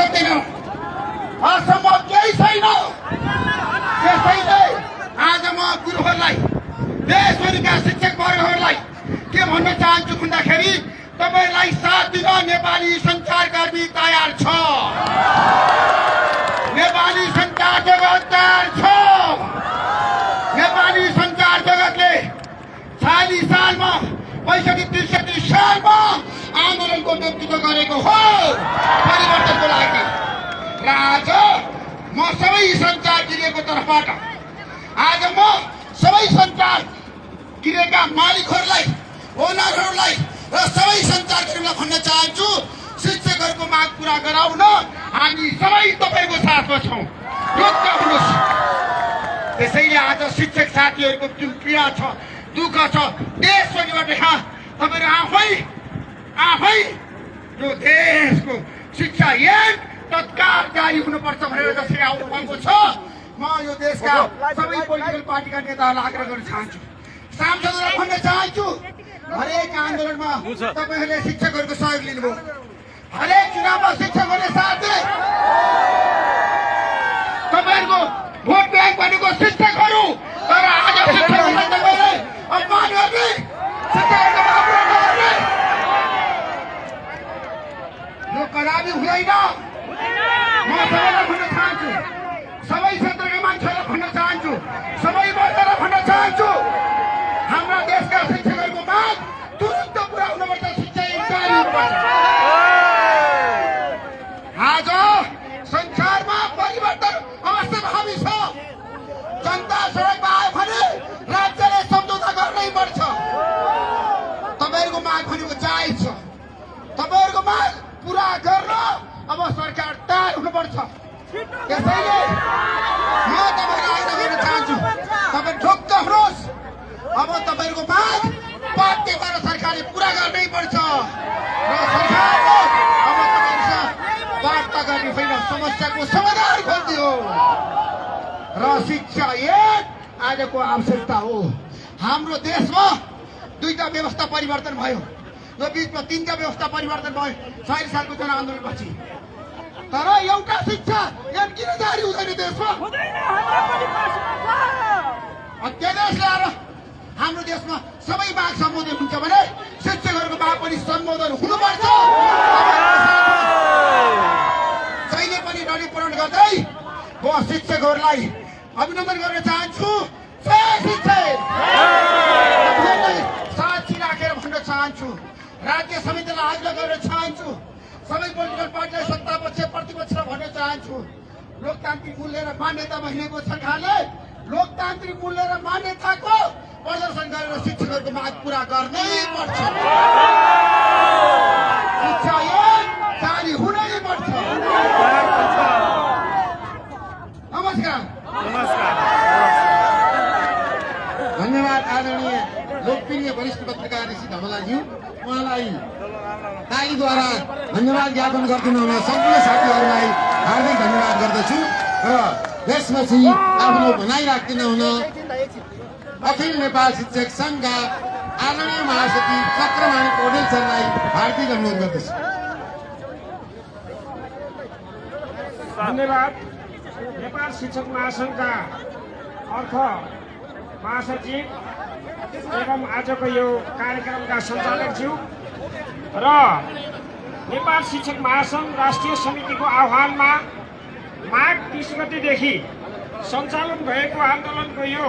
सक्दैनौँ, असम्भव केही छैन। त्यसैले आज म गुरुहरूलाई, देशभरिका शिक्षक वर्गहरूलाई के भन्न चाहन्छु भन्दाखेरि तपाईलाई साथ दिन नेपाली सञ्चारकर्मी तयार छ, नेपाली सञ्चार जगत तयार छ। नेपाली सञ्चार जगतले 40 सालमा 65-63 सालमा आन्दोलनको नेतृत्व गरेको हो परिवर्तनको लागि। र आज म सबै सञ्चार गृहको तर्फबाट आज म सबै सञ्चार गृहका मालिकहरूलाई, ओनरहरूलाई र सबै सञ्चारकर्मीलाई भन्न चाहन्छु, शिक्षकहरूको माग पूरा गराउन हामी सबै तपाईँको साथमा छौँ, ढुक्क हुनुहोस्। त्यसैले आज शिक्षक साथीहरूको जुन पीडा छ, दुःख छ, देशभरिबाट यहाँ तपाईँहरू आफै यो देशको शिक्षा ऐन तत्काल जारी हुनुपर्छ भनेर जसरी आउनु भएको छ, म यो देशका सबै पोलिटिकल पार्टीका नेताहरूलाई आग्रह गर्न चाहन्छु, सांसदहरूलाई भन्न चाहन्छु, हरेक आन्दोलनमा तपाईँहरूले शिक्षकहरूको सहयोग लिनुभयो, हरेक चुनावमा शिक्षकहरूले साथ दिए। तपाईँहरूको भोट ब्याङ्क भनेको शिक्षकहरू, तर आज शिक्षकहरूलाई तपाईँले अपमान गर्ने, शिक्षकहरूको माग पूरा नगर्ने, यो कदापि हुँदैन। म सबैलाई भन्न चाहन्छु, सबै क्षेत्रका मान्छेहरूलाई भन्न चाहन्छु, सबै वर्गलाई भन्न चाहन्छु, हाम्रा देशका शिक्षकहरूको माग तुरन्त पुरा हुनुपर्छ, शिक्षा जारी हुनुपर्छ। आज संसारमा परिवर्तन अवश्यभावी छ। जनता सडकमा आयो भने राज्यले सम्झौता गर्नै पर्छ। तपाईँहरूको माग भनेको जायज छ, तपाईँहरूको माग पुरा गर्न अब सरकार तयार हुनुपर्छ। त्यसैले म तपाईँलाई आग्रह गर्न चाहन्छु, तपाईँ ढुक्क हुनुहोस्। अब तपाईँहरूको माग बाध्य गरेर सरकारले पुरा गर्नै पर्छ र सरकारले अब तपाईँहरूसँग वार्ता गर्ने होइन, समस्याको समाधान खोजिदियो र शिक्षा ऐन आजको आवश्यकता हो। हाम्रो देशमा दुईटा व्यवस्था परिवर्तन भयो, यो बिचमा तीनटा व्यवस्था परिवर्तन भयो 40 सालको जनआन्दोलनपछि, तर एउटा शिक्षा ऐन किन जारी हुँदैन देशमा? अध्यादेश ल्याएर हाम्रो देशमा सबै माग सम्बोधन हुन्छ भने शिक्षकहरूको माग पनि सम्बोधन हुनुपर्छ। जहिले पनि डढीपूरण गर्दै म शिक्षकहरूलाई अभिनन्दन गर्न चाहन्छु। साक्षी राखेर भन्न चाहन्छु, राज्य समितिलाई आग्रह गर्न चाहन्छु, सबै पोलिटिकल पार्टीलाई सत्ता पक्ष प्रतिपक्षलाई भन्न चाहन्छु, लोकतान्त्रिक मूल्य र मान्यता महिनेको सरकारले लोकतान्त्रिक मूल्य र मान्यताको प्रदर्शन गरेर शिक्षकहरूको माग पूरा गर्नै पर्छ। शिक्षा ऐन जारी हुनै पर्छ। नमस्कार। धन्यवाद आदरणीय लोकप्रिय वरिष्ठ पत्रकार ऋषि धमलाज्यू, उहाँलाई तालीद्वारा धन्यवाद ज्ञापन गरिदिनु हुन सम्पूर्ण साथीहरूलाई हार्दिक धन्यवाद गर्दछु र त्यसपछि आफ्नो भनाइ राखिदिनु हुन अखिल नेपाल शिक्षक संघका आदरणीय महासचिव चक्रमाणी पौडेल सरलाई हार्दिक अनुरोध गर्दछु। धन्यवाद। नेपाल शिक्षक महासंघका अर्थ महासचिव एवं आजको यो कार्यक्रमका सञ्चालकज्यू र नेपाल शिक्षक महासंघ राष्ट्रिय समितिको आह्वानमा माघ 30 गतेदेखि सञ्चालन भएको आन्दोलनको यो